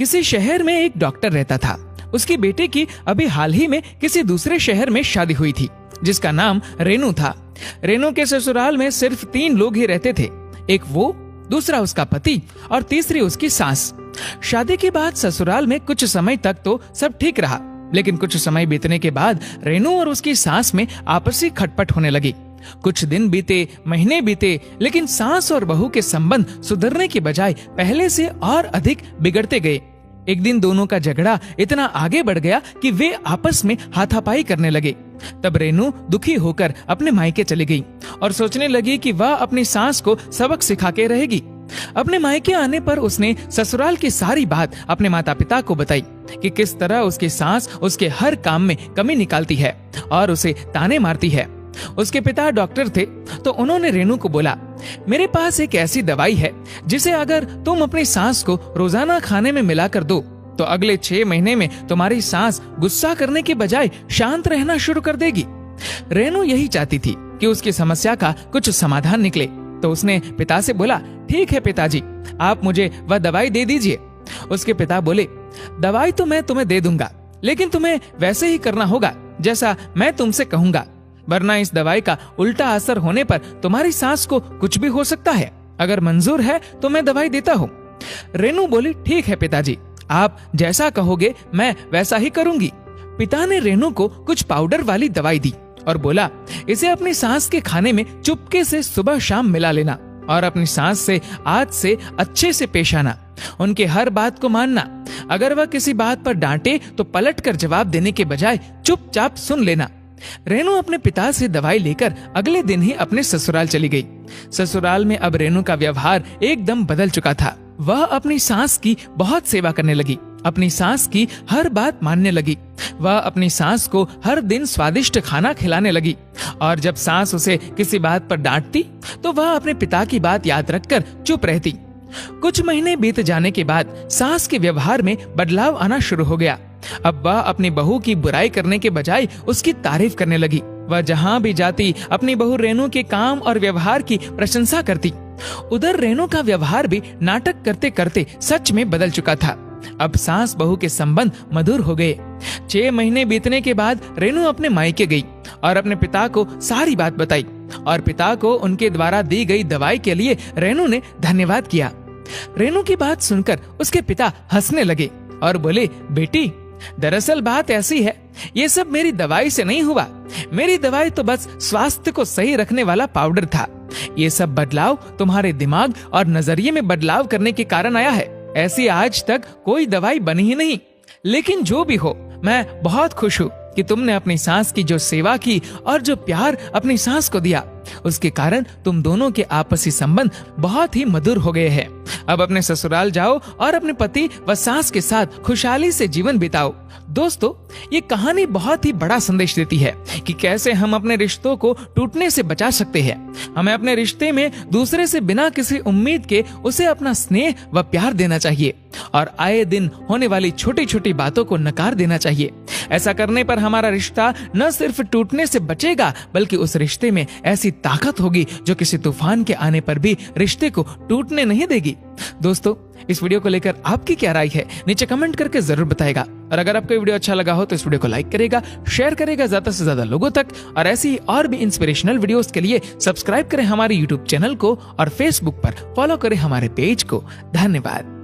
किसी शहर में एक डॉक्टर रहता था। उसकी बेटे की अभी हाल ही में किसी दूसरे शहर में शादी हुई थी, जिसका नाम रेनू था। रेनू के ससुराल में सिर्फ 3 लोग ही रहते थे, एक वो, दूसरा उसका पति और तीसरी उसकी सास। शादी के बाद ससुराल में कुछ समय तक तो सब ठीक रहा, लेकिन कुछ समय बीतने के बाद रेनू और उसकी सास में आपसी खटपट होने लगी। कुछ दिन बीते, महीने बीते, लेकिन सास और बहू के संबंध सुधरने के बजाय पहले से और अधिक बिगड़ते गए। एक दिन दोनों का झगड़ा इतना आगे बढ़ गया कि वे आपस में हाथापाई करने लगे। तब रेनू दुखी होकर अपने मायके चली गई और सोचने लगी कि वह अपनी सास को सबक सिखा के रहेगी। अपने मायके आने पर उसने ससुराल की सारी बात अपने माता पिता को बताई कि किस तरह उसकी सास उसके हर काम में कमी निकालती है और उसे ताने मारती है। उसके पिता डॉक्टर थे, तो उन्होंने रेनू को बोला, मेरे पास एक ऐसी दवाई है जिसे अगर तुम अपनी सास को रोजाना खाने में मिलाकर दो तो अगले 6 महीने में तुम्हारी सास गुस्सा करने के बजाय शांत रहना शुरू कर देगी। रेनू यही चाहती थी कि उसकी समस्या का कुछ समाधान निकले, तो उसने पिता से बोला, ठीक है पिताजी, आप मुझे वह दवाई दे दीजिए। उसके पिता बोले, दवाई तो मैं तुम्हें दे दूंगा, लेकिन तुम्हें वैसे ही करना होगा जैसा मैं तुमसे कहूंगा, वरना इस दवाई का उल्टा असर होने पर तुम्हारी सास को कुछ भी हो सकता है। अगर मंजूर है तो मैं दवाई देता हूँ। रेनू बोली, ठीक है पिताजी, आप जैसा कहोगे मैं वैसा ही करूंगी। पिता ने रेनू को कुछ पाउडर वाली दवाई दी और बोला, इसे अपनी सास के खाने में चुपके से सुबह शाम मिला लेना और अपनी सास से आज से अच्छे से पेश आना, उनके हर बात को मानना। अगर वह किसी बात पर डांटे तो पलट कर जवाब देने के बजाय चुपचाप सुन लेना। रेनू अपने पिता से दवाई लेकर अगले दिन ही अपने ससुराल चली गई। ससुराल में अब रेनू का व्यवहार एकदम बदल चुका था। वह अपनी सास की बहुत सेवा करने लगी, अपनी सास की हर बात मानने लगी। वह अपनी सास को हर दिन स्वादिष्ट खाना खिलाने लगी और जब सास उसे किसी बात पर डांटती तो वह अपने पिता की बात याद रखकर चुप रहती। कुछ महीने बीत जाने के बाद सास के व्यवहार में बदलाव आना शुरू हो गया। अब वह अपनी बहू की बुराई करने के बजाय उसकी तारीफ करने लगी। वह जहाँ भी जाती अपनी बहू रेनू के काम और व्यवहार की प्रशंसा करती। उधर रेनू का व्यवहार भी नाटक करते करते सच में बदल चुका था। अब सास बहू के संबंध मधुर हो गए। 6 महीने बीतने के बाद रेनू अपने मायके गई और अपने पिता को सारी बात बताई और पिता को उनके द्वारा दी गई दवाई के लिए रेनू ने धन्यवाद किया। रेनू की बात सुनकर उसके पिता हंसने लगे और बोले, बेटी, दरअसल बात ऐसी है, ये सब मेरी दवाई से नहीं हुआ। मेरी दवाई तो बस स्वास्थ्य को सही रखने वाला पाउडर था। ये सब बदलाव तुम्हारे दिमाग और नजरिए में बदलाव करने के कारण आया है। ऐसी आज तक कोई दवाई बनी ही नहीं। लेकिन जो भी हो, मैं बहुत खुश हूँ कि तुमने अपनी सास की जो सेवा की और जो प्यार अपनी सास को दिया, उसके कारण तुम दोनों के आपसी संबंध बहुत ही मधुर हो गए हैं। अब अपने ससुराल जाओ और अपने पति व सास के साथ खुशहाली से जीवन बिताओ। दोस्तों, ये कहानी बहुत ही बड़ा संदेश देती है कि कैसे हम अपने रिश्तों को टूटने से बचा सकते हैं। हमें अपने रिश्ते में दूसरे से बिना किसी उम्मीद के उसे अपना स्नेह व प्यार देना चाहिए और आए दिन होने वाली छोटी छोटी बातों को नकार देना चाहिए। ऐसा करने पर हमारा रिश्ता न सिर्फ टूटने से बचेगा, बल्कि उस रिश्ते में ऐसी ताकत होगी जो किसी तूफान के आने पर भी रिश्ते को टूटने नहीं देगी। दोस्तों, इस वीडियो को लेकर आपकी क्या राय है, नीचे कमेंट करके जरूर बताएगा। और अगर आपको वीडियो अच्छा लगा हो तो इस वीडियो को लाइक करेगा, शेयर करेगा ज्यादा से ज्यादा लोगों तक। और ऐसी और भी इंस्पिरेशनल वीडियोस के लिए सब्सक्राइब करें हमारे यूट्यूब चैनल को और फेसबुक पर फॉलो करें हमारे पेज को। धन्यवाद।